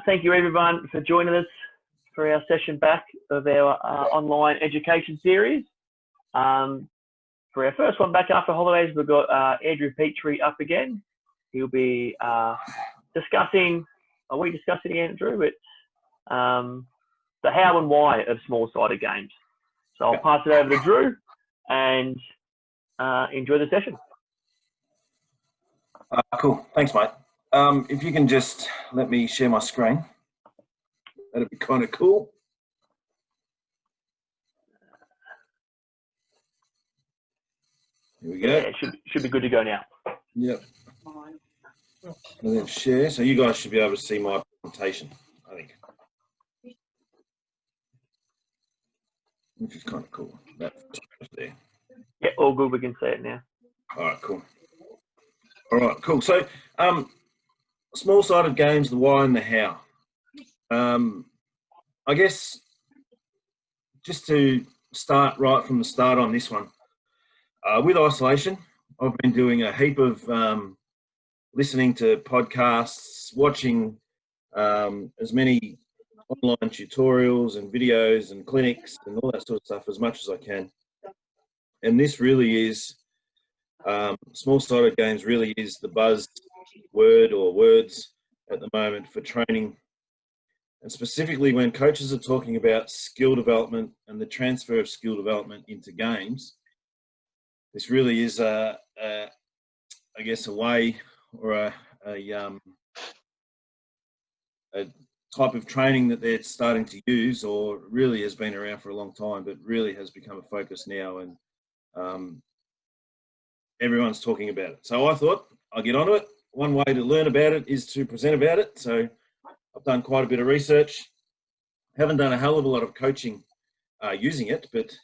Thank you everyone for joining us for our session back of our online education series. For our first one back after holidays, we've got Drew Petrie up again. He'll be discussing, are we discussing again, Drew? It's the how and why of small-sided games. So I'll pass it over to Drew and enjoy the session. Cool, thanks mate. If you can just let me share my screen, that'd be kind of cool. Here we go. Yeah, it should be good to go now. Yep. And then share, so you guys should be able to see my presentation, I think. Which is kind of cool. That there. Yeah, all good. We can see it now. All right, cool. All right, cool. So, small-sided games, the why and the how. I guess just to start right from the start on this one, with isolation, I've been doing a heap of listening to podcasts, watching as many online tutorials and videos and clinics and all that sort of stuff as much as I can. And this really is, small-sided games really is the buzz word or words at the moment for training. And specifically when coaches are talking about skill development and the transfer of skill development into games, this really is I guess a way or a type of training that they're starting to use, or really has been around for a long time, but really has become a focus now, and everyone's talking about it. So I thought I'll get onto it. One way to learn about it is to present about it. So I've done quite a bit of research. Haven't done a hell of a lot of coaching using it, but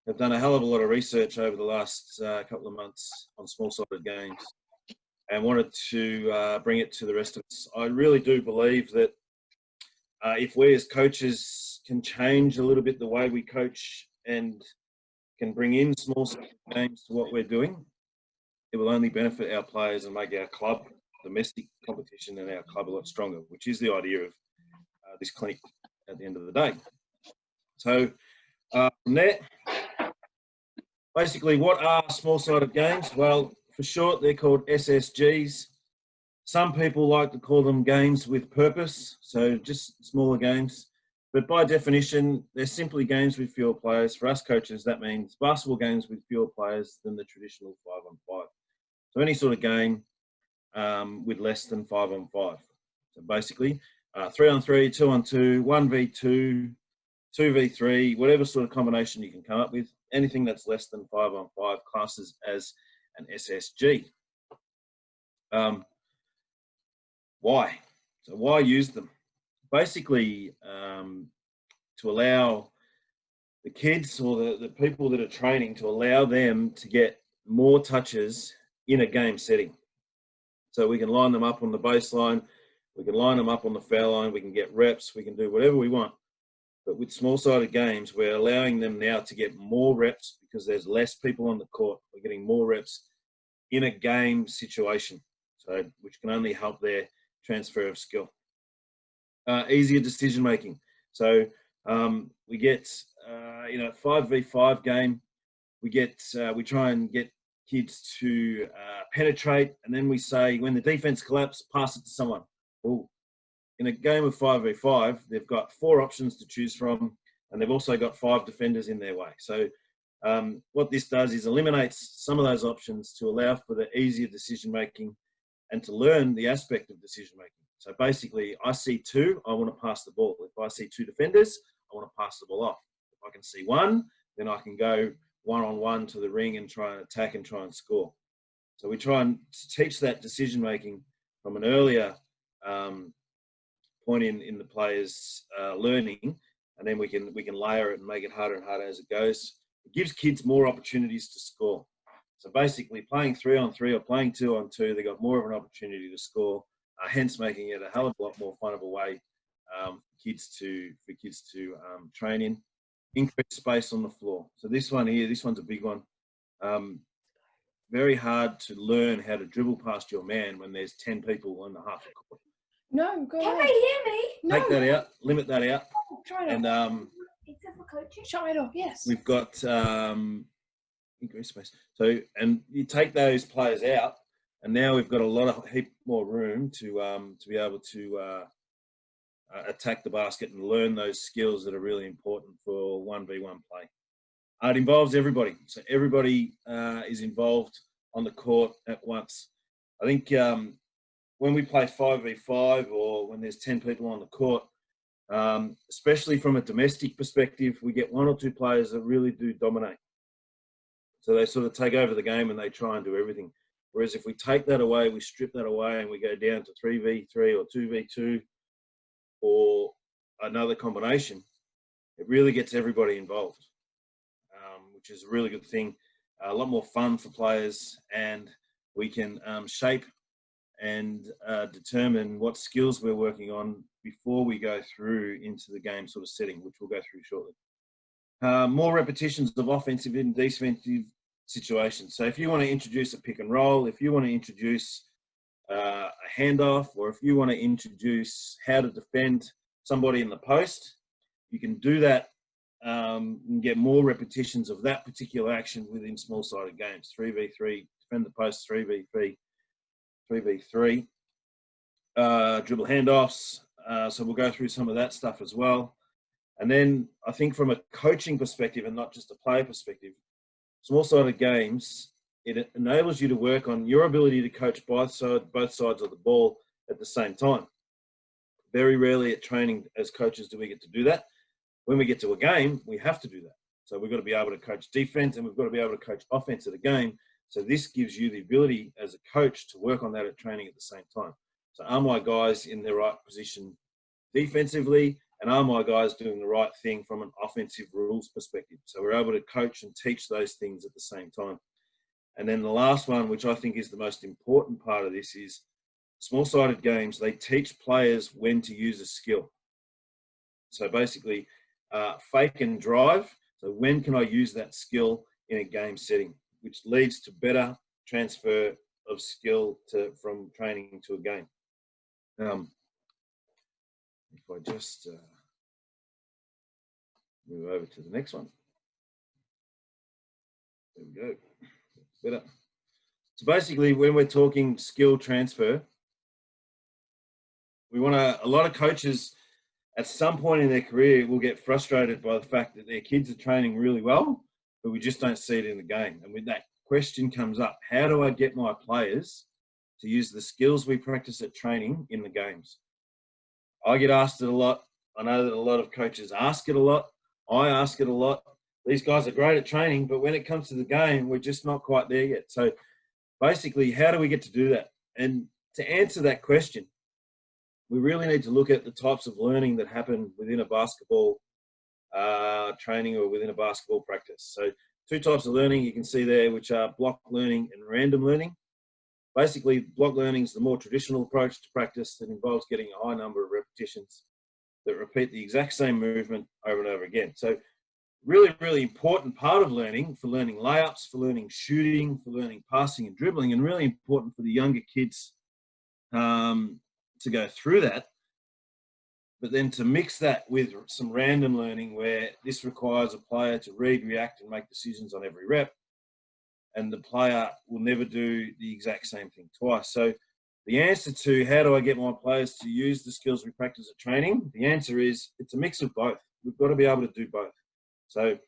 I've done a hell of a lot of research over the last couple of months on small-sided games and wanted to bring it to the rest of us. I really do believe that if we as coaches can change a little bit the way we coach and can bring in small-sided games to what we're doing, it will only benefit our players and make our club, domestic competition, and our club a lot stronger, which is the idea of this clinic at the end of the day. So from there, basically, what are small-sided games? Well, for short, they're called SSGs. Some people like to call them games with purpose, so just smaller games. But by definition, they're simply games with fewer players. For us coaches, that means basketball games with fewer players than the traditional 5-on-5. So any sort of game with less than 5-on-5. So basically, 3-on-3, 2-on-2, 1v2, 2v3, whatever sort of combination you can come up with. Anything that's less than 5-on-5 classes as an SSG. Why? So why use them? Basically, to allow the kids or the people that are training, to allow them to get more touches in a game setting. So we can line them up on the baseline, we can line them up on the foul line, we can get reps, we can do whatever we want. But with small-sided games, we're allowing them now to get more reps because there's less people on the court. We're getting more reps in a game situation, so which can only help their transfer of skill. Easier decision-making. So we get, 5v5 game, we try and get kids to penetrate, and then we say, when the defense collapses, pass it to someone. Well, in a game of 5v5, they've got 4 options to choose from, and they've also got 5 defenders in their way. So what this does is eliminates some of those options to allow for the easier decision-making and to learn the aspect of decision-making. So basically, I see 2, I want to pass the ball. If I see 2 defenders, I want to pass the ball off. If I can see 1, then I can go 1-on-1 to the ring and try and attack and try and score. So we try and teach that decision-making from an earlier point in the players' learning, and then we can layer it and make it harder and harder as it goes. It gives kids more opportunities to score. So basically, playing 3-on-3 or playing 2-on-2, they got more of an opportunity to score, hence making it a hell of a lot more fun of a way for kids to train in. Increase space on the floor. So this one here, this one's a big one. Very hard to learn how to dribble past your man when there's 10 people on the half court. No, go Can ahead. they hear me? No. Take that out, limit that out. Oh, try it And Except for coaching. shut it off, yes. we've got increase space. So, and you take those players out, and now we've got a heap more room to be able to attack the basket and learn those skills that are really important for 1v1 play. It involves everybody, so everybody is involved on the court at once. I think when we play 5v5 or when there's 10 people on the court, especially from a domestic perspective, we get one or two players that really do dominate. So they sort of take over the game and they try and do everything. Whereas if we take that away, we strip that away and we go down to 3v3 or 2v2 or another combination, it really gets everybody involved, which is a really good thing. A lot more fun for players, and we can shape and determine what skills we're working on before we go through into the game sort of setting, which we'll go through shortly. More repetitions of offensive and defensive situations. So if you want to introduce a pick and roll, if you want to introduce a handoff, or if you want to introduce how to defend somebody in the post, you can do that and get more repetitions of that particular action within small-sided games. 3v3, defend the post, 3v3, 3v3, dribble handoffs. So we'll go through some of that stuff as well. And then I think from a coaching perspective and not just a player perspective, small-sided games, it enables you to work on your ability to coach both sides of the ball at the same time. Very rarely at training as coaches do we get to do that. When we get to a game, we have to do that. So we've got to be able to coach defense and we've got to be able to coach offense at a game. So this gives you the ability as a coach to work on that at training at the same time. So are my guys in the right position defensively, and are my guys doing the right thing from an offensive rules perspective? So we're able to coach and teach those things at the same time. And then the last one, which I think is the most important part of this, is small-sided games, they teach players when to use a skill. So basically, fake and drive. So when can I use that skill in a game setting, which leads to better transfer of skill from training to a game. If I just move over to the next one. There we go. Better. So basically, when we're talking skill transfer, we want a lot of coaches at some point in their career will get frustrated by the fact that their kids are training really well, but we just don't see it in the game. And when that question comes up, how do I get my players to use the skills we practice at training in the games? I get asked it a lot. I know that a lot of coaches ask it a lot. I ask it a lot. These guys are great at training, but when it comes to the game, we're just not quite there yet. So basically, how do we get to do that? And to answer that question, we really need to look at the types of learning that happen within a basketball training or within a basketball practice. So two types of learning you can see there, which are block learning and random learning. Basically, block learning is the more traditional approach to practice that involves getting a high number of repetitions that repeat the exact same movement over and over again. So really, really important part of learning, for learning layups, for learning shooting, for learning passing and dribbling, and really important for the younger kids to go through that. But then to mix that with some random learning where this requires a player to read, react, and make decisions on every rep, and the player will never do the exact same thing twice. So the answer to how do I get my players to use the skills we practice at training, the answer is it's a mix of both. We've got to be able to do both. So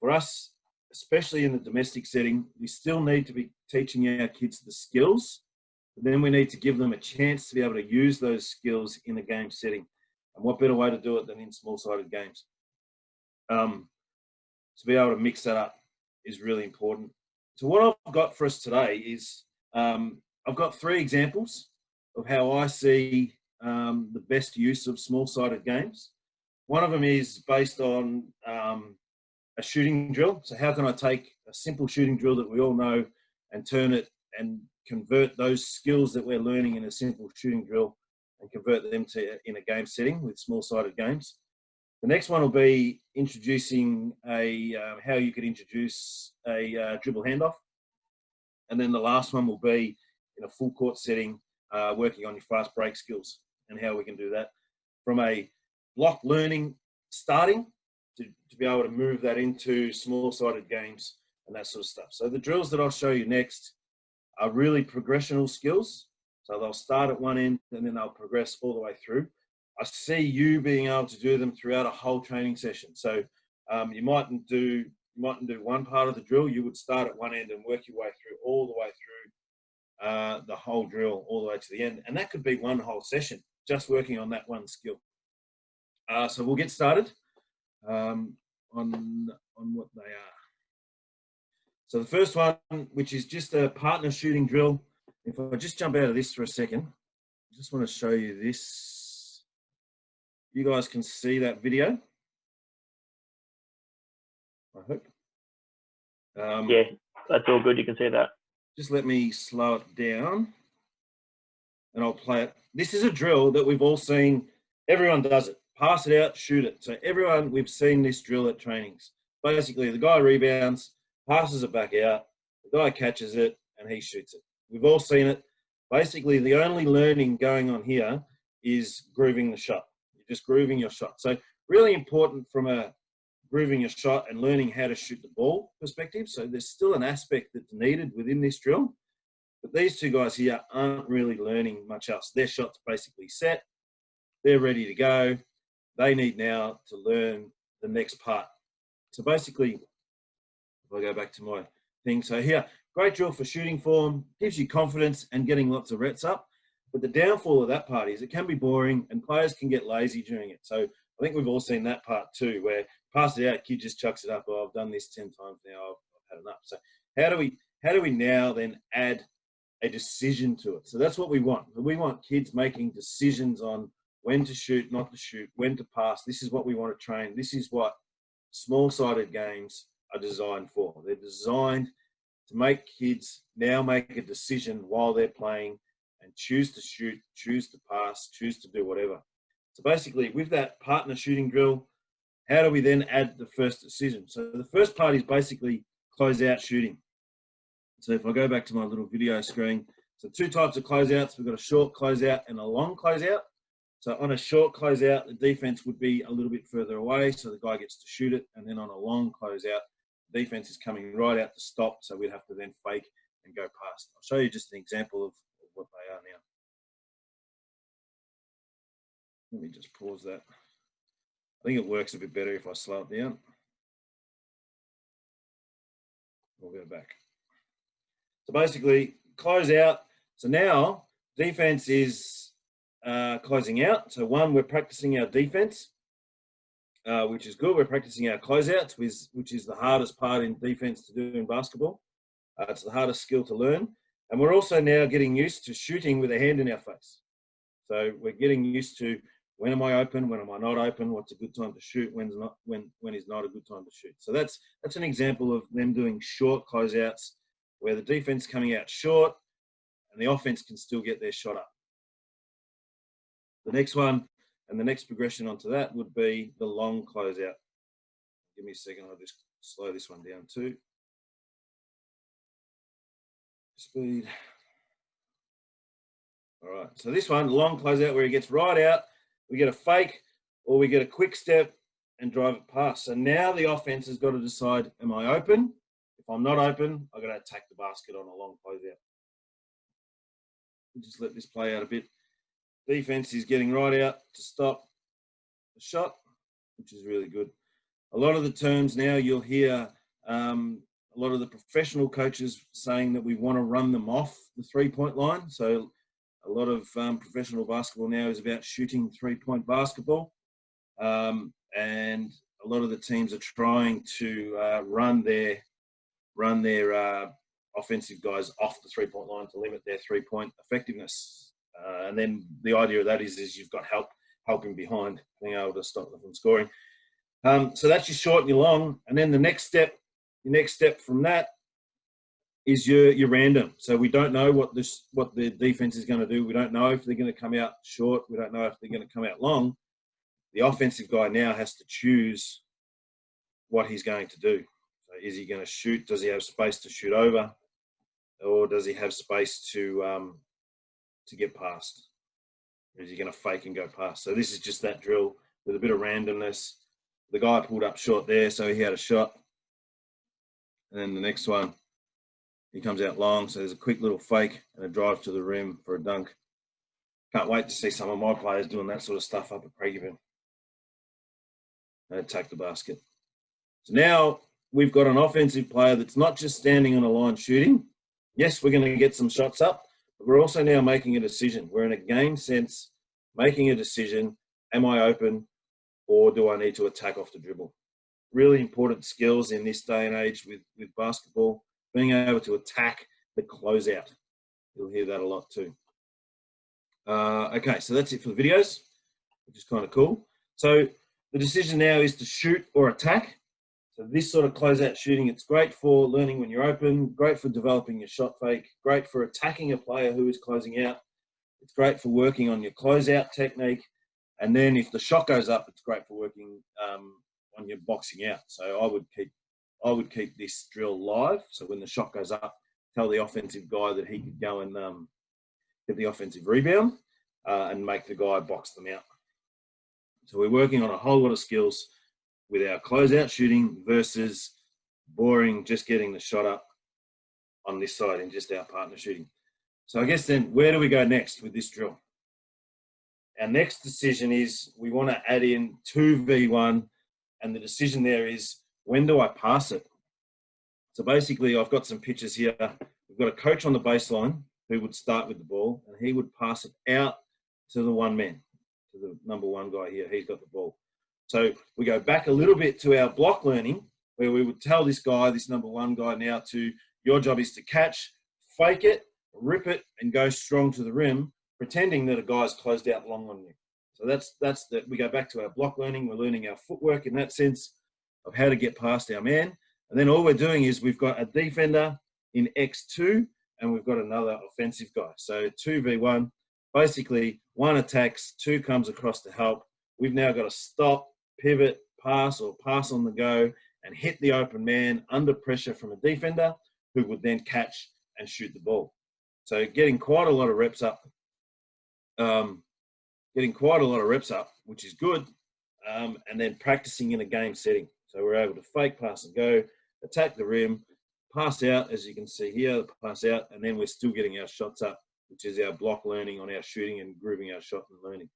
for us, especially in the domestic setting, we still need to be teaching our kids the skills, but then we need to give them a chance to be able to use those skills in a game setting. And what better way to do it than in small-sided games? To be able to mix that up is really important. So what I've got for us today is I've got 3 examples of how I see the best use of small-sided games. One of them is based on a shooting drill. So how can I take a simple shooting drill that we all know and turn it and convert those skills that we're learning in a simple shooting drill and convert them to in a game setting with small-sided games. The next one will be introducing how you could introduce a dribble handoff. And then the last one will be in a full court setting, working on your fast break skills and how we can do that from a block learning starting to be able to move that into small-sided games and that sort of stuff. So the drills that I'll show you next are really progressional skills. So they'll start at one end and then they'll progress all the way through. I see you being able to do them throughout a whole training session. So you mightn't do one part of the drill. You would start at one end and work your way through all the way through the whole drill all the way to the end. And that could be one whole session, just working on that one skill. So we'll get started on what they are. So the first one, which is just a partner shooting drill. If I just jump out of this for a second, I just want to show you this. You guys can see that video, I hope. Yeah, that's all good. You can see that. Just let me slow it down and I'll play it. This is a drill that we've all seen. Everyone does it. Pass it out, shoot it. So everyone, we've seen this drill at trainings. Basically, the guy rebounds, passes it back out, the guy catches it, and he shoots it. We've all seen it. Basically, the only learning going on here is grooving the shot. You're just grooving your shot. So really important from a grooving your shot and learning how to shoot the ball perspective. So there's still an aspect that's needed within this drill. But these two guys here aren't really learning much else. Their shot's basically set. They're ready to go. They need now to learn the next part. So basically, if I go back to my thing, so here, great drill for shooting form, gives you confidence and getting lots of reps up. But the downfall of that part is it can be boring and players can get lazy during it. So I think we've all seen that part too, where pass it out, kid just chucks it up. Oh, I've done this 10 times now, I've had enough. So how do we now then add a decision to it? So that's what we want. We want kids making decisions on when to shoot, not to shoot, when to pass. This is what we want to train. This is what small-sided games are designed for. They're designed to make kids now make a decision while they're playing and choose to shoot, choose to pass, choose to do whatever. So basically, with that partner shooting drill, how do we then add the first decision? So the first part is basically close-out shooting. So if I go back to my little video screen, so two types of closeouts. We've got a short closeout and a long closeout. So on a short closeout, the defense would be a little bit further away, so the guy gets to shoot it. And then on a long closeout, the defense is coming right out to stop, so we'd have to then fake and go past. I'll show you just an example of what they are now. Let me just pause that. I think it works a bit better if I slow it down. We'll go back. So basically, close out. So now defense is closing out. So one, we're practicing our defense, which is good. We're practicing our closeouts, which is the hardest part in defense to do in basketball. It's the hardest skill to learn. And we're also now getting used to shooting with a hand in our face. So we're getting used to when am I open, when am I not open, what's a good time to shoot, when is not a good time to shoot. So that's an example of them doing short closeouts where the defense coming out short and the offense can still get their shot up. The next one and the next progression onto that would be the long closeout. Give me a second, I'll just slow this one down too. Speed. All right, so this one, long closeout where he gets right out, we get a fake or we get a quick step and drive it past. So now the offense has got to decide, am I open? If I'm not open, I've got to attack the basket on a long closeout. Just let this play out a bit. Defense is getting right out to stop the shot, which is really good. A lot of the terms now you'll hear a lot of the professional coaches saying that we want to run them off the three-point line. So a lot of professional basketball now is about shooting three-point basketball. And a lot of the teams are trying to run their offensive guys off the three-point line to limit their three-point effectiveness. And then the idea of that is you've got helping behind, being able to stop them from scoring. So that's your short and your long. And then the next step from that is your random. So we don't know what the defense is going to do. We don't know if they're going to come out short. We don't know if they're going to come out long. The offensive guy now has to choose what he's going to do. So is he going to shoot? Does he have space to shoot over? Or does he have space to get past? or is he going to fake and go past? So this is just that drill with a bit of randomness. The guy pulled up short there, so he had a shot. And then the next one, he comes out long, so there's a quick little fake and a drive to the rim for a dunk. Can't wait to see some of my players doing that sort of stuff up at Craigieburn. And attack the basket. So now we've got an offensive player that's not just standing on a line shooting. Yes, we're going to get some shots up, but we're also now making a decision. We're in a game sense making a decision. Am I open, or do I need to attack off the dribble? Really important skills in this day and age with basketball, being able to attack the closeout. You'll hear that a lot too. Okay, so that's it for the videos, which is kind of cool. So the decision now is to shoot or attack. So this sort of closeout shooting, it's great for learning when you're open, great for developing your shot fake, great for attacking a player who is closing out. It's great for working on your closeout technique. And then if the shot goes up, it's great for working on your boxing out. So I would keep this drill live. So when the shot goes up, tell the offensive guy that he could go and get the offensive rebound and make the guy box them out. So we're working on a whole lot of skills with our closeout shooting versus boring, just getting the shot up on this side and just our partner shooting. So I guess then where do we go next with this drill? Our next decision is we want to add in 2v1, and the decision there is, when do I pass it? So basically I've got some pictures here. We've got a coach on the baseline who would start with the ball, and he would pass it out to the one man, to the number one guy here. He's got the ball. So we go back a little bit to our block learning, where we would tell this guy, this number one guy now, to your job is to catch, fake it, rip it, and go strong to the rim, pretending that a guy's closed out long on you. So that's that. We go back to our block learning. We're learning our footwork in that sense of how to get past our man. And then all we're doing is we've got a defender in X2, and we've got another offensive guy. So 2v1, basically one attacks, two comes across to help. We've now got to stop, pivot, pass, or pass on the go, and hit the open man under pressure from a defender who would then catch and shoot the ball. So getting quite a lot of reps up, which is good, and then practicing in a game setting. So we're able to fake, pass and go, attack the rim, pass out, as you can see here, pass out, and then we're still getting our shots up, which is our block learning on our shooting and grooving our shot and learning.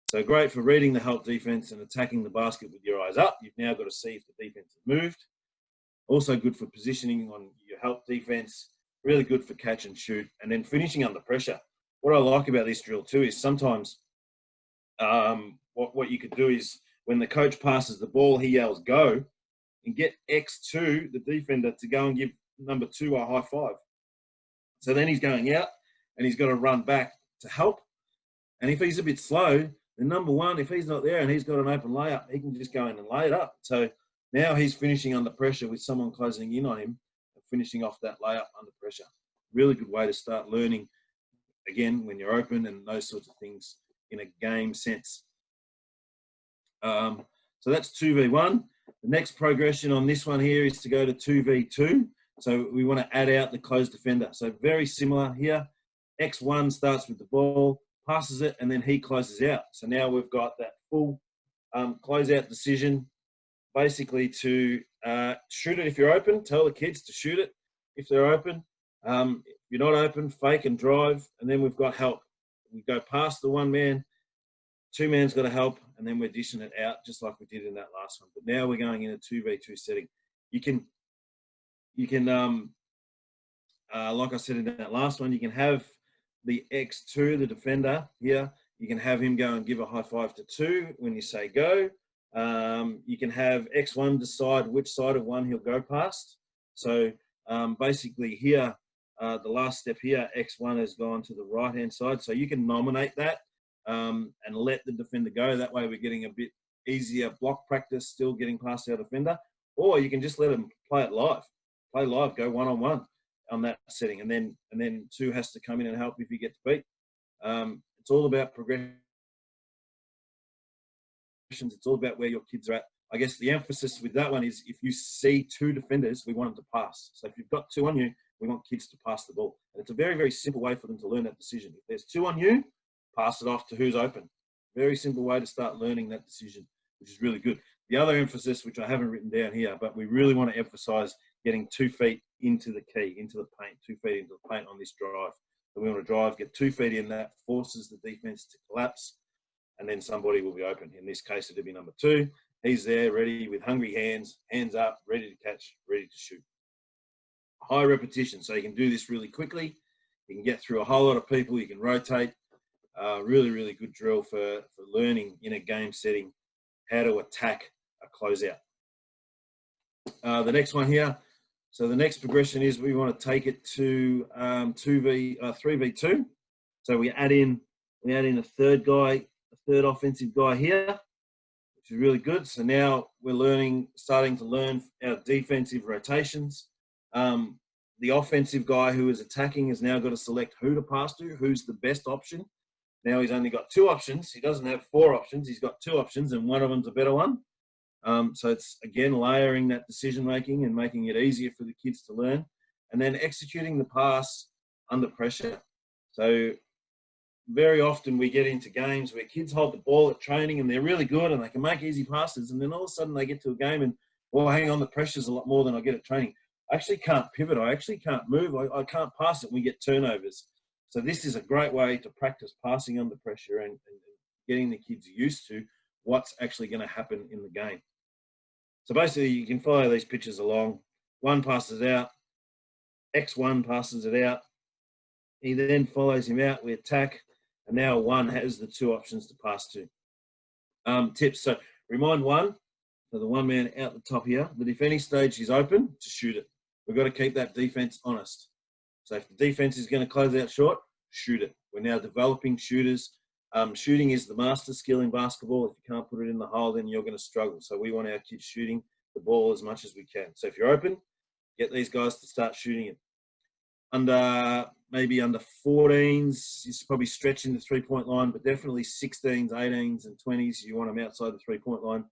So great for reading the help defense and attacking the basket with your eyes up. You've now got to see if the defense has moved. Also good for positioning on your help defense. Really good for catch and shoot. And then finishing under pressure. What I like about this drill too is sometimes what you could do is when the coach passes the ball, he yells go, and get X2, the defender, to go and give number two a high five. So then he's going out and he's got to run back to help. And if he's a bit slow, then number one, if he's not there and he's got an open layup, he can just go in and lay it up. So now he's finishing under pressure with someone closing in on him and finishing off that layup under pressure. Really good way to start learning, again, when you're open and those sorts of things in a game sense. So that's 2v1. The next progression on this one here is to go to 2v2. So we want to add out the closed defender. So very similar here. X1 starts with the ball, passes it, and then he closes out. So now we've got that full closeout decision, basically to shoot it if you're open. Tell the kids to shoot it if they're open. If you're not open, fake and drive. And then we've got help. We go past the one man, two man's got to help, and then we're dishing it out just like we did in that last one. But now we're going in a 2v2 setting. You can like I said in that last one, you can have the X2, the defender here. You can have him go and give a high five to two when you say go. You can have X1 decide which side of one he'll go past. So basically here, the last step here, X1 has gone to the right-hand side. So you can nominate that and let the defender go. That way we're getting a bit easier block practice, still getting past our defender. Or you can just let him play it live. Play live, go one-on-one on that setting. And then two has to come in and help if he gets beat. It's all about progression. It's all about where your kids are at. I guess the emphasis with that one is if you see two defenders, we want them to pass. So if you've got two on you, we want kids to pass the ball. And it's a very, very simple way for them to learn that decision. If there's two on you, pass it off to who's open. Very simple way to start learning that decision, which is really good. The other emphasis, which I haven't written down here, but we really want to emphasize getting 2 feet into the key, into the paint, 2 feet into the paint on this drive. So we want to drive, get 2 feet in, that forces the defense to collapse, and then somebody will be open. In this case, it'll be number 2. He's there, ready with hungry hands, hands up, ready to catch, ready to shoot. High repetition, so you can do this really quickly. You can get through a whole lot of people. You can rotate. Really, really good drill for learning in a game setting how to attack a closeout. The next one here. So the next progression is we want to take it to 3v2. So we add in a third guy, a third offensive guy here, which is really good. So now we're starting to learn our defensive rotations. The offensive guy who is attacking has now got to select who to pass to, who's the best option. Now he's only got 2 options. He doesn't have 4 options. He's got 2 options, and one of them's a better one. So it's, again, layering that decision-making and making it easier for the kids to learn. And then executing the pass under pressure. So very often we get into games where kids hold the ball at training and they're really good and they can make easy passes. And then all of a sudden they get to a game and, well, hang on, the pressure's a lot more than I get at training. I actually can't pivot. I actually can't move. I can't pass it. We get turnovers. So this is a great way to practice passing under pressure and getting the kids used to what's actually going to happen in the game. So basically you can follow these pictures along. 1 passes out. X1 passes it out. He then follows him out. We attack. And now 1 has the 2 options to pass to. Tips. So remind 1, so the 1 man out the top here, that if any stage he's open, to shoot it. We've got to keep that defense honest. So if the defense is going to close out short, shoot it. We're now developing shooters. Shooting is the master skill in basketball. If you can't put it in the hole, then you're going to struggle. So we want our kids shooting the ball as much as we can. So if you're open, get these guys to start shooting it. Maybe under 14s, he's probably stretching the 3-point line, but definitely 16s, 18s, and 20s, you want them outside the 3-point line.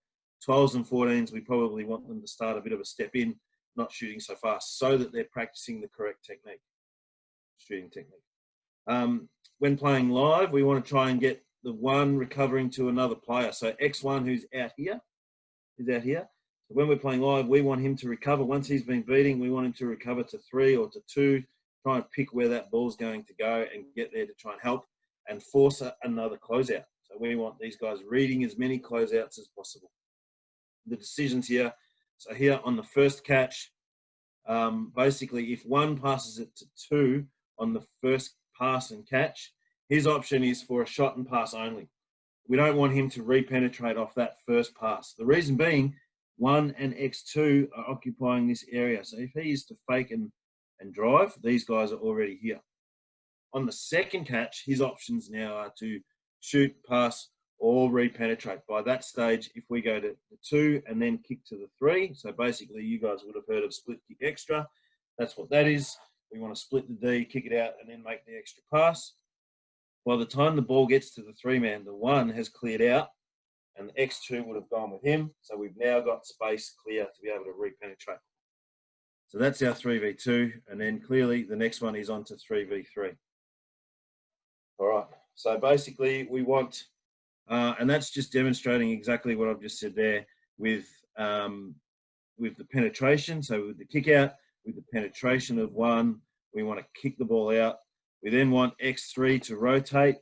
12s and 14s, we probably want them to start a bit of a step in, not shooting so fast, so that they're practicing the correct technique, shooting technique. When playing live, we want to try and get the 1 recovering to another player. So X1, who's out here, is out here. So when we're playing live, we want him to recover. Once he's been beating, we want him to recover to 3 or to 2, try and pick where that ball's going to go and get there to try and help and force another closeout. So we want these guys reading as many closeouts as possible. The decisions here. So here on the first catch, basically if 1 passes it to 2 on the first pass and catch, his option is for a shot and pass only. We don't want him to re-penetrate off that first pass. The reason being, 1 and X2 are occupying this area. So if he is to fake and drive, these guys are already here. On the second catch, his options now are to shoot, pass, or re-penetrate. By that stage, if we go to the 2 and then kick to the 3, so basically you guys would have heard of split kick extra. That's what that is. We want to split the D, kick it out, and then make the extra pass. By the time the ball gets to the 3-man, the 1 has cleared out, and the X2 would have gone with him. So we've now got space clear to be able to re-penetrate. So that's our 3v2, and then clearly the next one is on to 3v3. All right, so basically we want, and that's just demonstrating exactly what I've just said there with the penetration. So with the kick out, with the penetration of 1, we want to kick the ball out. We then want X3 to rotate.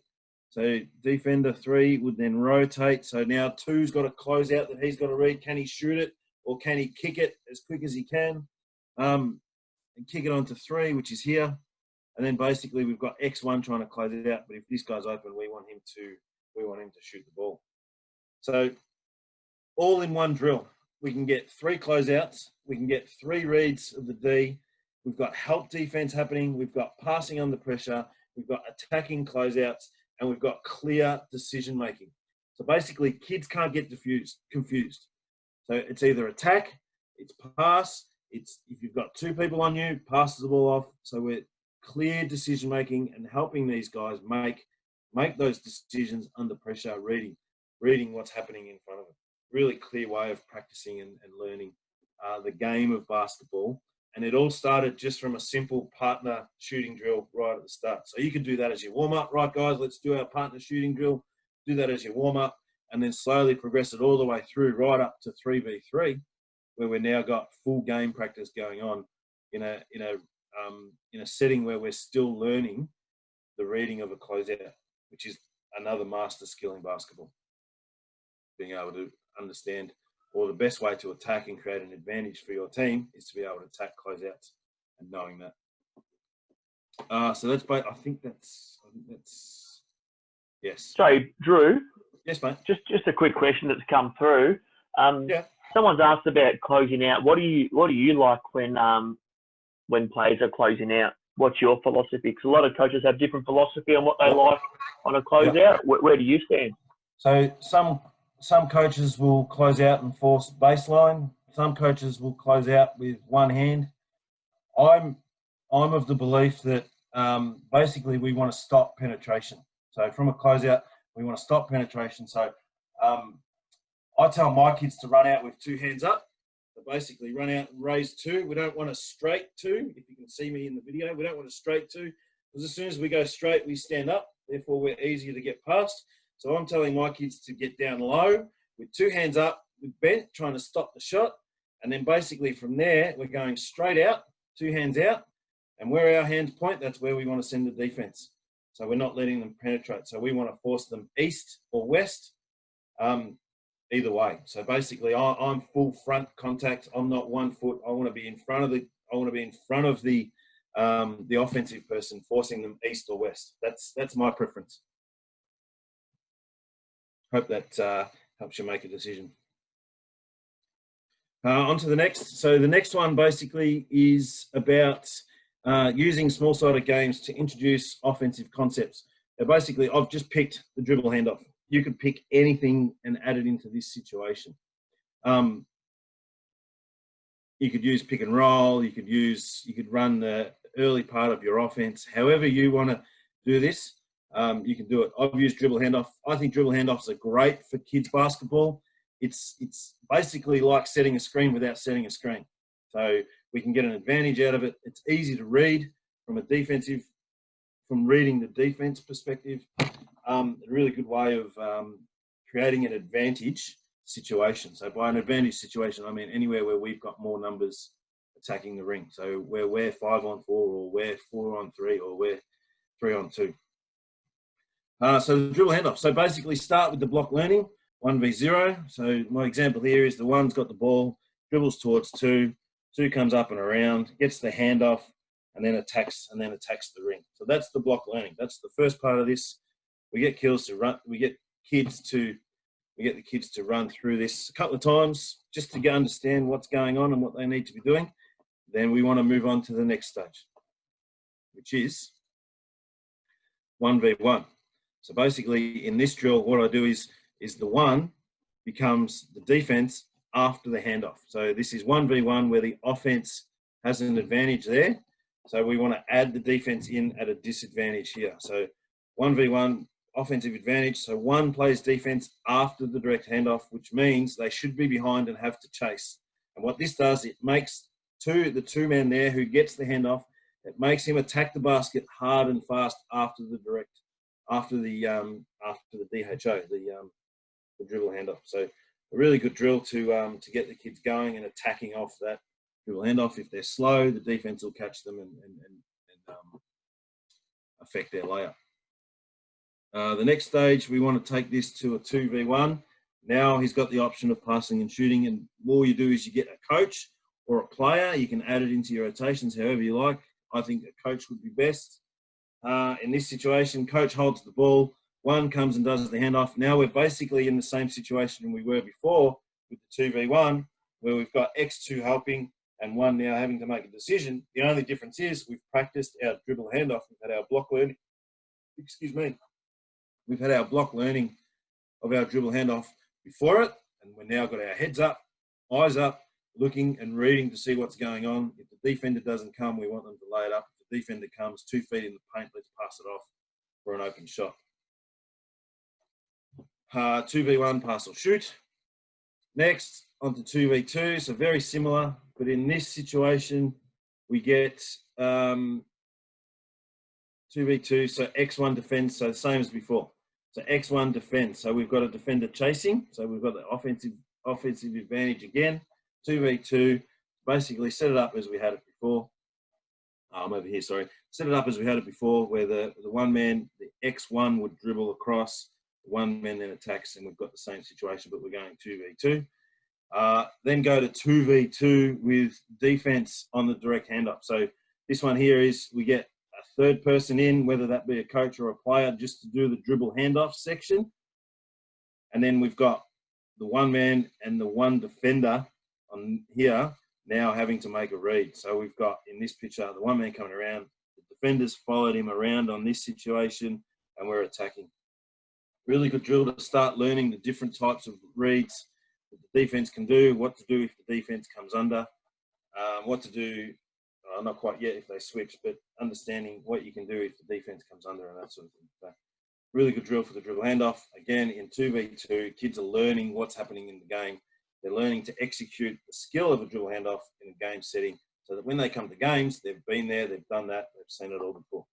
So defender 3 would then rotate. So now 2's got a close out that he's got to read. Can he shoot it or can he kick it as quick as he can? And kick it on to 3, which is here. And then basically we've got X1 trying to close it out. But if this guy's open, we want him to shoot the ball. So all in one drill. We can get 3 closeouts. We can get 3 reads of the D. We've got help defense happening. We've got passing under pressure. We've got attacking closeouts. And we've got clear decision making. So basically, kids can't get confused. So it's either attack, it's pass, it's if you've got 2 people on you, passes the ball off. So we're clear decision making and helping these guys make those decisions under pressure, reading what's happening in front of them. Really clear way of practicing and learning the game of basketball And it all started just from a simple partner shooting drill right at the start. So you could do that as your warm-up. Right, guys, let's do our partner shooting drill. Do that as your warm-up, and then slowly progress it all the way through right up to 3v3, where we've now got full game practice going on in a setting where we're still learning the reading of a closeout, which is another master skill in basketball. Being able to understand, or the best way to attack and create an advantage for your team is to be able to attack closeouts, and knowing that. So that's, I think that's yes. Sorry, Drew. Yes, mate. Just a quick question that's come through. Yeah. Someone's asked about closing out. What do you like when players are closing out? What's your philosophy? Because a lot of coaches have different philosophy on what they like on a closeout. Yeah. Where do you stand? So some coaches will close out and force baseline. Some coaches will close out with one hand. I'm of the belief that basically we want to stop penetration. So from a closeout, we want to stop penetration. So I tell my kids to run out with two hands up. So basically run out and raise two. We don't want a straight two. If you can see me in the video, we don't want a straight two, because as soon as we go straight, we stand up. Therefore, we're easier to get past. So I'm telling my kids to get down low with two hands up, with bent, trying to stop the shot. And then basically from there, we're going straight out, two hands out. And where our hands point, that's where we want to send the defense. So we're not letting them penetrate. So we want to force them east or west, either way. So basically, I'm full front contact. I'm not 1 foot. I want to be in front of the offensive person, forcing them east or west. That's my preference. Hope that helps you make a decision. On to the next. So the next one basically is about using small-sided games to introduce offensive concepts. Now basically, I've just picked the dribble handoff. You could pick anything and add it into this situation. You could use pick and roll. You could run the early part of your offense. However you want to do this, you can do it. I've used dribble handoff. I think dribble handoffs are great for kids basketball. It's basically like setting a screen without setting a screen. So we can get an advantage out of it. It's easy to read from reading the defense perspective. A really good way of creating an advantage situation. So by an advantage situation, I mean anywhere where we've got more numbers attacking the ring. So where we're 5-on-4, or we're 4-on-3, or we're 3-on-2. So the dribble handoff. So basically start with the block learning, 1v0. So my example here is the one's got the ball, dribbles towards two comes up and around, gets the handoff, and then attacks the ring. So that's the block learning. That's the first part of this. We get the kids to run through this a couple of times just to understand what's going on and what they need to be doing. Then we want to move on to the next stage, which is 1v1. So basically in this drill, what I do is the one becomes the defense after the handoff. So this is 1v1 where the offense has an advantage there. So we want to add the defense in at a disadvantage here. So 1v1 offensive advantage. So one plays defense after the direct handoff, which means they should be behind and have to chase. And what this does, it makes the two men there who gets the handoff, it makes him attack the basket hard and fast after the DHO, the dribble handoff. So a really good drill to get the kids going and attacking off that dribble handoff. If they're slow, the defense will catch them and affect their layup. The next stage, we want to take this to a 2v1. Now he's got the option of passing and shooting, and all you do is you get a coach or a player. You can add it into your rotations however you like. I think a coach would be best. In this situation, coach holds the ball, one comes and does the handoff. Now we're basically in the same situation we were before with the 2v1, where we've got X2 helping and one now having to make a decision. The only difference is we've practiced our dribble handoff. We've had our block learning. We've had our block learning of our dribble handoff before it, and we've now got our heads up, eyes up, looking and reading to see what's going on. If the defender doesn't come, we want them to lay it up. If the defender comes 2 feet in the paint, let's pass it off for an open shot. 2v1 pass or shoot. Next, onto 2v2. So very similar, but in this situation, we get 2v2, so X1 defends, so the same as before. So X1 defends, so we've got a defender chasing, so we've got the offensive advantage again. 2v2, basically set it up as we had it before. I'm over here, sorry. Set it up as we had it before, where the one man, the X1 would dribble across, the one man then attacks, and we've got the same situation, but we're going 2v2. Then go to 2v2 with defense on the direct handoff. So this one here is we get a third person in, whether that be a coach or a player, just to do the dribble handoff section. And then we've got the one man and the one defender on here now having to make a read. So we've got in this picture, the one man coming around, the defenders followed him around on this situation, and we're attacking. Really good drill to start learning the different types of reads that the defense can do, what to do if the defense comes under, what to do, not quite yet if they switch, but understanding what you can do if the defense comes under and that sort of thing. So really good drill for the dribble handoff. Again, in 2v2, kids are learning what's happening in the game. They're learning to execute the skill of a dribble handoff in a game setting so that when they come to games, they've been there, they've done that, they've seen it all before.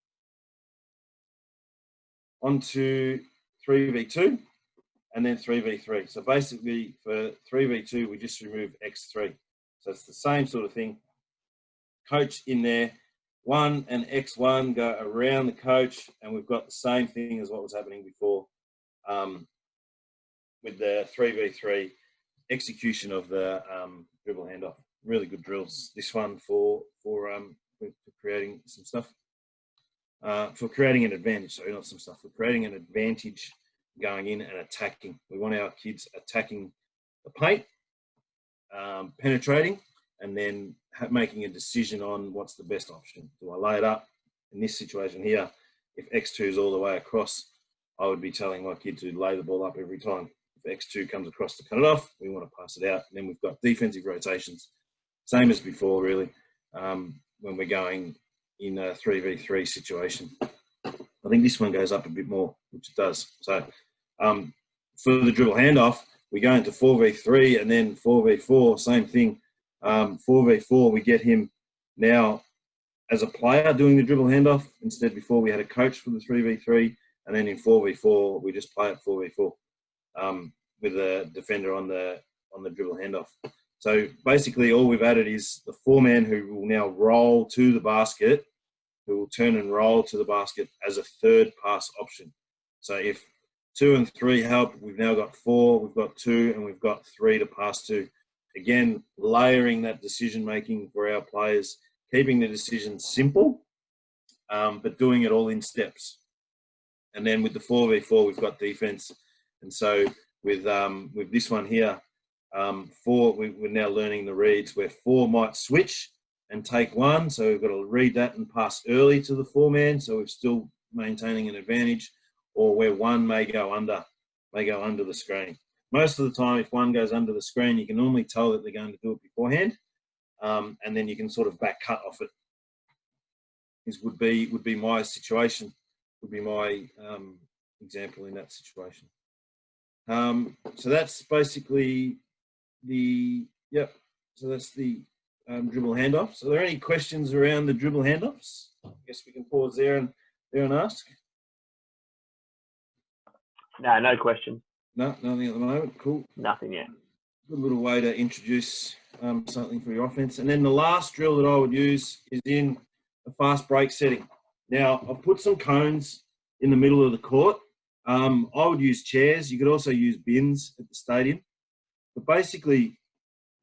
On to 3v2 and then 3v3. So basically for 3v2, we just remove X3. So it's the same sort of thing. Coach in there, 1 and X1 go around the coach, and we've got the same thing as what was happening before with the 3v3 execution of the dribble handoff. Really good drills. This one for creating some stuff, for creating an advantage. Sorry, not some stuff. For creating an advantage going in and attacking. We want our kids attacking the paint, penetrating, and then making a decision on what's the best option. Do I lay it up? In this situation here, if X2 is all the way across, I would be telling my kid to lay the ball up every time. If X2 comes across to cut it off, we want to pass it out. And then we've got defensive rotations. Same as before, really, when we're going in a 3v3 situation. I think this one goes up a bit more, which it does. So for the dribble handoff, we go into 4v3 and then 4v4, same thing. 4v4, we get him now as a player doing the dribble handoff. Instead, before we had a coach for the 3v3, and then in 4v4, we just play it 4v4 with a defender on the dribble handoff. So basically, all we've added is the 4-man who will now roll to the basket, who will turn and roll to the basket as a third pass option. So if 2 and 3 help, we've now got 4, we've got 2, and we've got 3 to pass to. Again, layering that decision-making for our players, keeping the decision simple, but doing it all in steps. And then with the 4v4, we've got defense. And so with this one here, 4, we're now learning the reads where 4 might switch and take 1. So we've got to read that and pass early to the 4-man. So we're still maintaining an advantage, or where 1 may go under the screen. Most of the time, if 1 goes under the screen, you can normally tell that they're going to do it beforehand, and then you can sort of back cut off it. This would be my situation, would be my example in that situation. So that's basically so that's the dribble handoffs. Are there any questions around the dribble handoffs? I guess we can pause there and ask. No questions. No, nothing at the moment. Cool. Nothing yet. Good little way to introduce something for your offense. And then the last drill that I would use is in a fast break setting. Now, I've put some cones in the middle of the court. I would use chairs. You could also use bins at the stadium. But basically,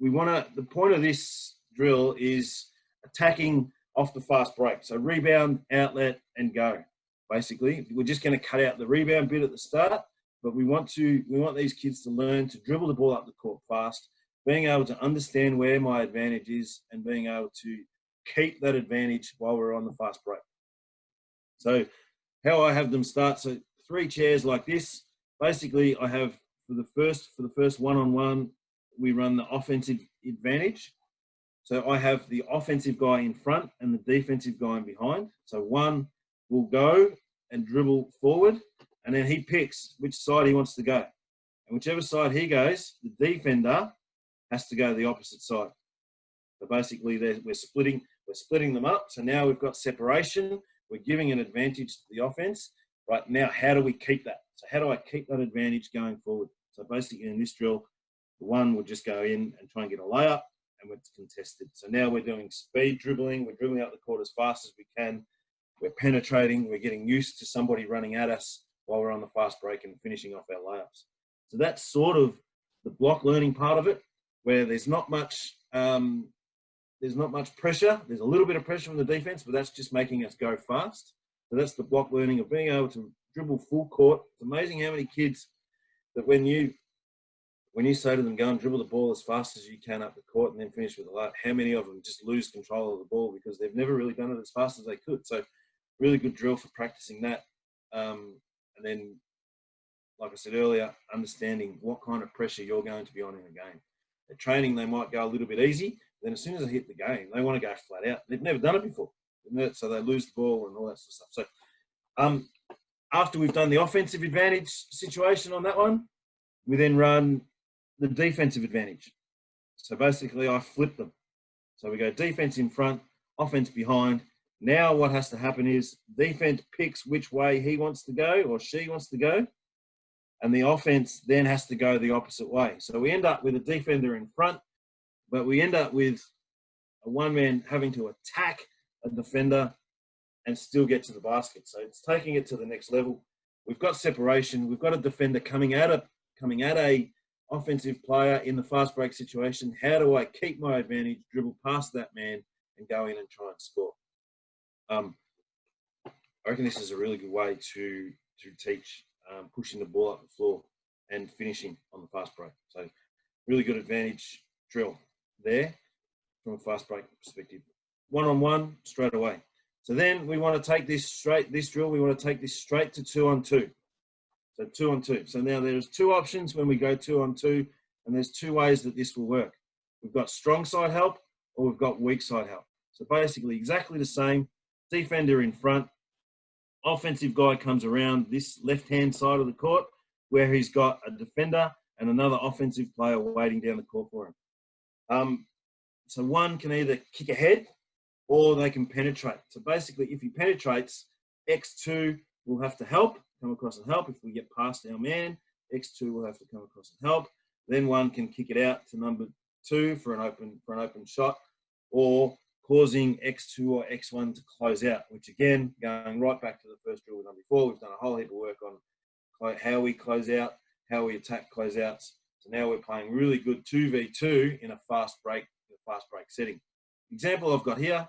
the point of this drill is attacking off the fast break. So rebound, outlet, and go. Basically, we're just going to cut out the rebound bit at the start. But we want these kids to learn to dribble the ball up the court fast, being able to understand where my advantage is and being able to keep that advantage while we're on the fast break. So how I have them start, so 3 chairs like this. Basically, I have for the first one-on-one, we run the offensive advantage. So I have the offensive guy in front and the defensive guy in behind. So 1 will go and dribble forward, and then he picks which side he wants to go. And whichever side he goes, the defender has to go to the opposite side. So basically, we're splitting. We're splitting them up. So now we've got separation. We're giving an advantage to the offense. Right now, how do we keep that? So how do I keep that advantage going forward? So basically in this drill, the one will just go in and try and get a layup, and it's contested. So now we're doing speed dribbling. We're dribbling up the court as fast as we can. We're penetrating. We're getting used to somebody running at us while we're on the fast break and finishing off our layups. So that's sort of the block learning part of it, where there's not much pressure. There's a little bit of pressure from the defense, but that's just making us go fast. So that's the block learning of being able to dribble full court. It's amazing how many kids that when you say to them, go and dribble the ball as fast as you can up the court and then finish with a layup, how many of them just lose control of the ball because they've never really done it as fast as they could. So really good drill for practicing that. And then, like I said earlier, understanding what kind of pressure you're going to be on in a game. At training, they might go a little bit easy. Then as soon as they hit the game, they want to go flat out. They've never done it before. So they lose the ball and all that sort of stuff. So after we've done the offensive advantage situation on that one, we then run the defensive advantage. So basically I flip them. So we go defense in front, offense behind. Now what has to happen is defense picks which way he wants to go or she wants to go. And the offense then has to go the opposite way. So we end up with a defender in front, but we end up with a one man having to attack a defender and still get to the basket. So it's taking it to the next level. We've got separation. We've got a defender coming at a offensive player in the fast break situation. How do I keep my advantage, dribble past that man, and go in and try and score? I reckon this is a really good way to teach pushing the ball up the floor and finishing on the fast break. So really good advantage drill there from a fast break perspective. One-on-one straight away. So then we want to take this drill, we want to take this straight to 2-on-2. So 2-on-2. So now there's two options when we go 2-on-2, and there's two ways that this will work. We've got strong side help or we've got weak side help. So basically exactly the same. Defender in front, offensive guy comes around this left-hand side of the court where he's got a defender and another offensive player waiting down the court for him. So one can either kick ahead or they can penetrate. So basically, if he penetrates, X2 will have to come across and help. If we get past our man, X2 will have to come across and help. Then one can kick it out to number 2 for an open shot, or causing X2 or X1 to close out, which again, going right back to the first drill we've done before, we've done a whole heap of work on how we close out, how we attack closeouts. So now we're playing really good 2v2 in a fast break setting. The example I've got here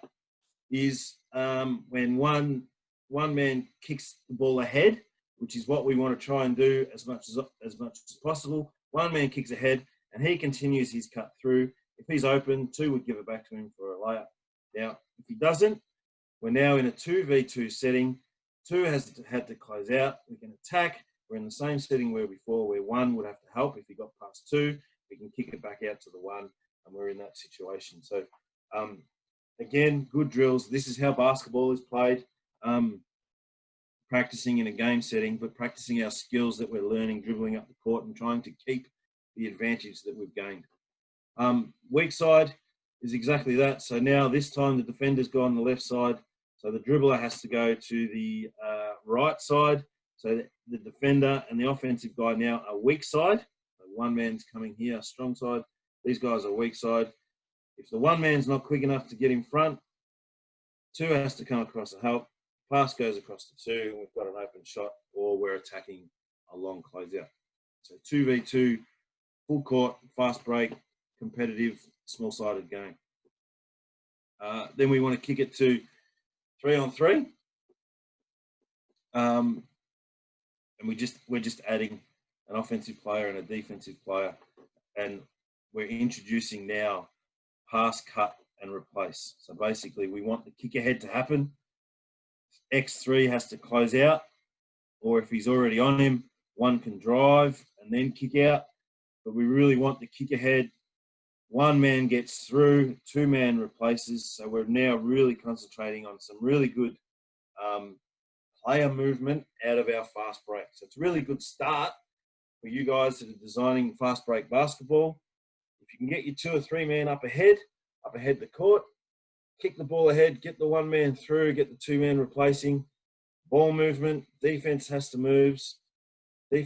is when one man kicks the ball ahead, which is what we want to try and do as much as possible. One man kicks ahead and he continues his cut through. If he's open, 2 would give it back to him for a layup. Now, if he doesn't, we're now in a 2v2 setting. 2 had to close out. We can attack. We're in the same setting where before, where 1 would have to help. If he got past 2, we can kick it back out to the 1, and we're in that situation. So, again, good drills. This is how basketball is played. Practicing in a game setting, but practicing our skills that we're learning, dribbling up the court and trying to keep the advantage that we've gained. Weak side is exactly that. So now this time the defender's gone on the left side. So the dribbler has to go to the right side. So the defender and the offensive guy now are weak side. So one man's coming here, strong side. These guys are weak side. If the one man's not quick enough to get in front, 2 has to come across and help. Pass goes across to 2, and we've got an open shot, or we're attacking a long closeout. So 2v2, full court, fast break, competitive, small-sided game. Then we want to kick it to 3-on-3. And we're just adding an offensive player and a defensive player, and we're introducing now pass, cut, and replace. So basically, we want the kick ahead to happen. X3 has to close out, or if he's already on him, 1 can drive and then kick out. But we really want the kick ahead. 1 man gets through, 2 man replaces. So we're now really concentrating on some really good player movement out of our fast break. So it's a really good start for you guys that are designing fast break basketball. If you can get your 2 or 3 men up ahead the court, kick the ball ahead, get the one man through, get the two man replacing, ball movement, defense has to move. We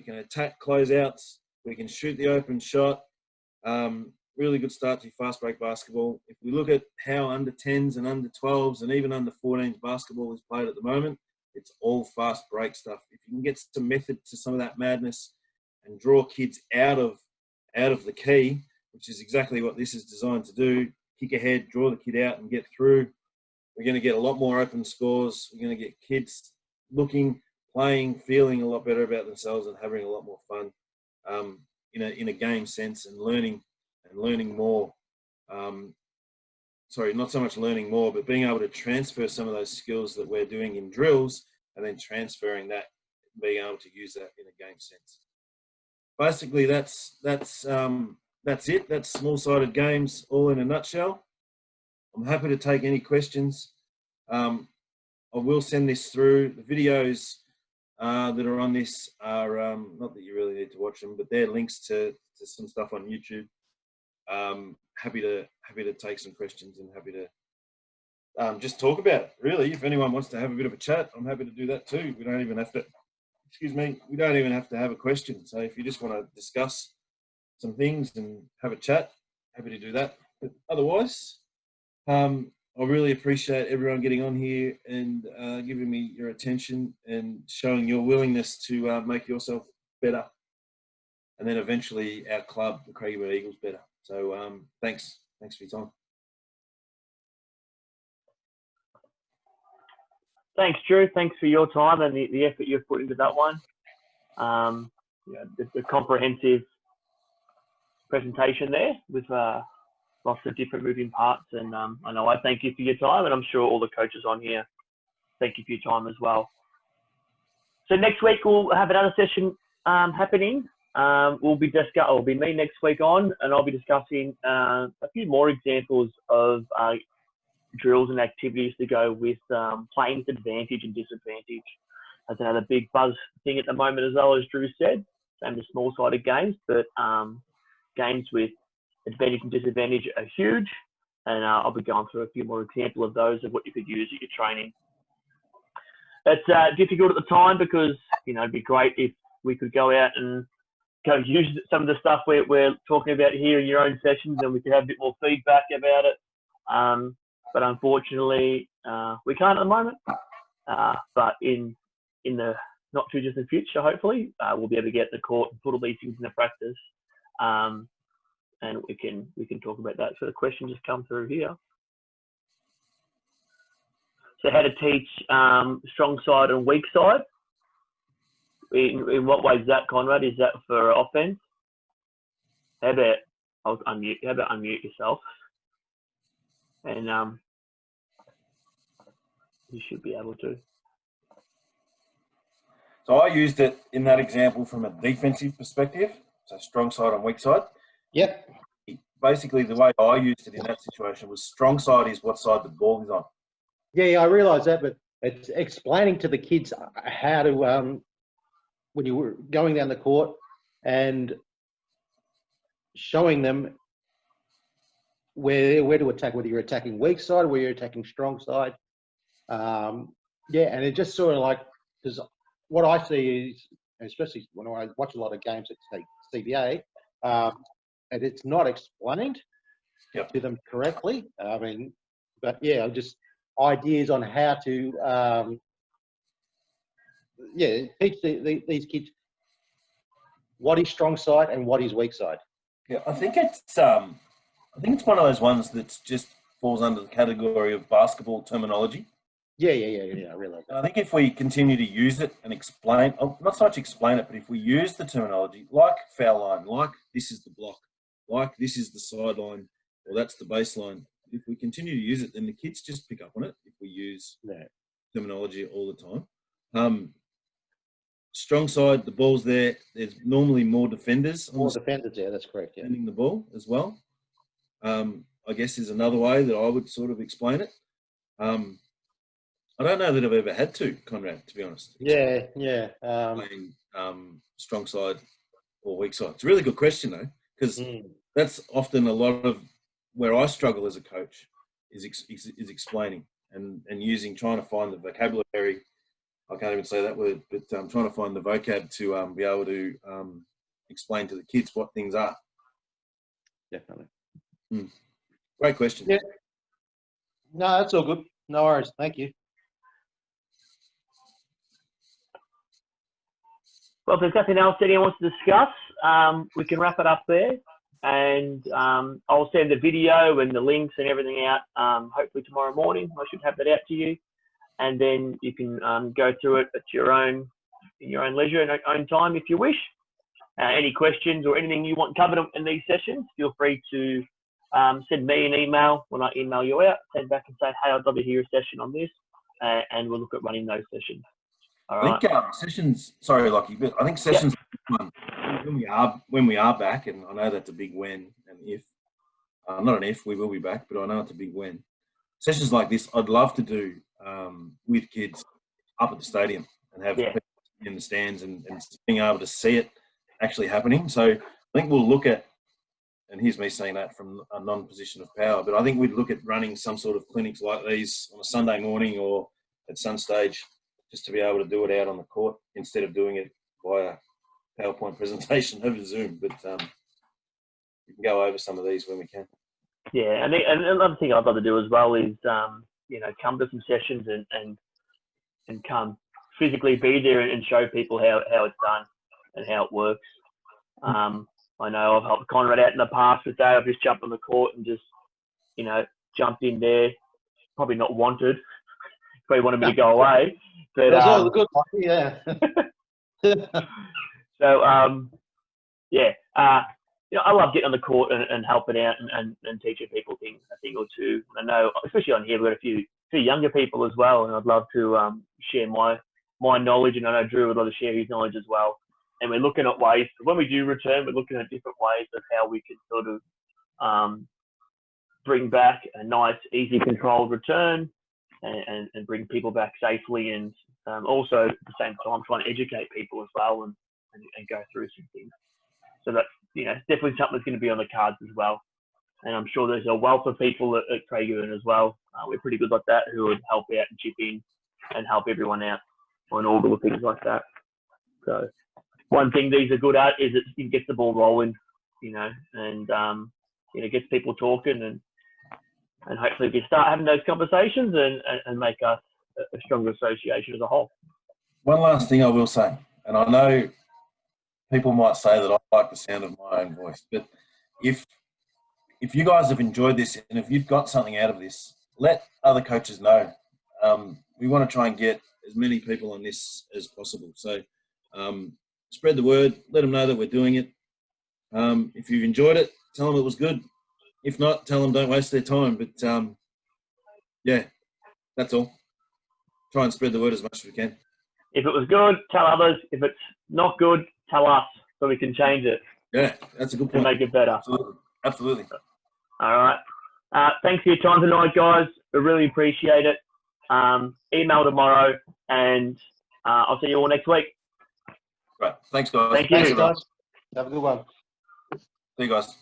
can attack closeouts. We can shoot the open shot. Really good start to fast break basketball. If we look at how under 10s and under 12s and even under 14s basketball is played at the moment, it's all fast break stuff. If you can get some method to some of that madness and draw kids out of the key, which is exactly what this is designed to do, kick ahead, draw the kid out and get through, we're going to get a lot more open scores. We're going to get kids looking, playing, feeling a lot better about themselves and having a lot more fun in a game sense and learning more. Not so much learning more, but being able to transfer some of those skills that we're doing in drills and then transferring that, being able to use that in a game sense. Basically, that's it. That's small-sided games all in a nutshell. I'm happy to take any questions. I will send this through. The videos that are on this are, not that you really need to watch them, but they're links to some stuff on YouTube. Happy to take some questions and happy to just talk about it. Really, if anyone wants to have a bit of a chat, I'm happy to do that too. We don't even have to have a question. So if you just want to discuss some things and have a chat, happy to do that. But otherwise, I really appreciate everyone getting on here and giving me your attention and showing your willingness to make yourself better. And then eventually our club, the Craigie Eagles, better. So thanks for your time. Thanks, Drew. Thanks for your time and the effort you've put into that one. The comprehensive presentation there with lots of different moving parts. And I know I thank you for your time, and I'm sure all the coaches on here thank you for your time as well. So next week we'll have another session happening. It'll be me next week on, and I'll be discussing a few more examples of drills and activities to go with playing with advantage and disadvantage. That's another big buzz thing at the moment as well, as Drew said. Same as small-sided games, but games with advantage and disadvantage are huge, and I'll be going through a few more examples of those of what you could use at your training. It's difficult at the time because, it'd be great if we could go out and go use some of the stuff we're talking about here in your own sessions, and we could have a bit more feedback about it. But unfortunately, we can't at the moment. But in the not too distant future, hopefully, we'll be able to get in the court and put all these things into practice. And we can talk about that. So the question just come through here. So how to teach strong side and weak side? In what way is that, Conrad? Is that for offense? How about unmute yourself? And you should be able to. So I used it in that example from a defensive perspective, so strong side and weak side. Yep. Basically, the way I used it in that situation was strong side is what side the ball is on. Yeah, I realise that, but it's explaining to the kids how to, when you were going down the court and showing them where to attack, whether you're attacking weak side or whether you're attacking strong side. And it just sort of like, because what I see is, especially when I watch a lot of games at, say, CBA, and it's not explained to them correctly. Just ideas on how to, teach these kids what is strong side and what is weak side. Yeah, I think it's one of those ones that just falls under the category of basketball terminology. Yeah, I realise that. I think if we continue to use it and explain, not so much explain it, but if we use the terminology, like foul line, like this is the block, like this is the sideline, or that's the baseline, if we continue to use it, then the kids just pick up on it if we use terminology all the time. Strong side, the ball's there. There's normally more defenders. More defenders, yeah, that's correct. Yeah. Defending the ball as well. I guess is another way that I would sort of explain it. I don't know that I've ever had to, Conrad, to be honest. Yeah. Playing strong side or weak side. It's a really good question, though, because that's often a lot of where I struggle as a coach is explaining and trying to find the vocabulary. I can't even say that word, but trying to find the vocab to be able to explain to the kids what things are. Definitely. Great question. Yeah. No, that's all good. No worries. Thank you. Well, if there's nothing else anyone wants to discuss, we can wrap it up there. And I'll send the video and the links and everything out hopefully tomorrow morning. I should have that out to you. And then you can go through it at in your own leisure and own time if you wish. Any questions or anything you want covered in these sessions, feel free to send me an email when I email you out. Send back and say, hey, I'd love to hear a session on this. And we'll look at running those sessions. All right. I think sessions, sorry, Lockie, but I think sessions when we are back, and I know that's a big when and if, not an if, we will be back, but I know it's a big when. Sessions like this, I'd love to do with kids up at the stadium and have people in the stands and being able to see it actually happening. So I think we'll look at, and here's me saying that from a non-position of power, but I think we'd look at running some sort of clinics like these on a Sunday morning or at some stage, just to be able to do it out on the court instead of doing it via PowerPoint presentation over Zoom. But we can go over some of these when we can. Yeah, and another thing I'd love to do as well is, come to some sessions and come physically be there and show people how it's done and how it works. I know I've helped Conrad out in the past with that. I've just jumped on the court and just, jumped in there. Probably not wanted. Probably wanted me to go away. But that's all the good one, yeah. So, I love getting on the court and helping out and teaching people things, a thing or two. I know, especially on here, we've got a few younger people as well, and I'd love to share my knowledge, and I know Drew would love to share his knowledge as well. And we're looking at ways, when we do return, we're looking at different ways of how we can sort of bring back a nice, easy, controlled return and bring people back safely, and also at the same time trying to educate people as well and go through some things. So that's, definitely something that's going to be on the cards as well. And I'm sure there's a wealth of people at Craigieburn as well. We're pretty good like that, who would help out and chip in and help everyone out on all the things like that. So one thing these are good at is it gets the ball rolling, and gets people talking, and hopefully we can start having those conversations and make us a stronger association as a whole. One last thing I will say, and I know people might say that I like the sound of my own voice, but if you guys have enjoyed this and if you've got something out of this, let other coaches know. We want to try and get as many people on this as possible. So spread the word, let them know that we're doing it. If you've enjoyed it, tell them it was good. If not, tell them don't waste their time. But that's all. Try and spread the word as much as we can. If it was good, tell others. If it's not good, tell us so we can change it. Yeah, that's a good point. And make it better. Absolutely. All right. Thanks for your time tonight, guys. I really appreciate it. Email tomorrow, and I'll see you all next week. Right. Thanks, guys. Thank you. Thanks, guys. Have a good one. See you guys.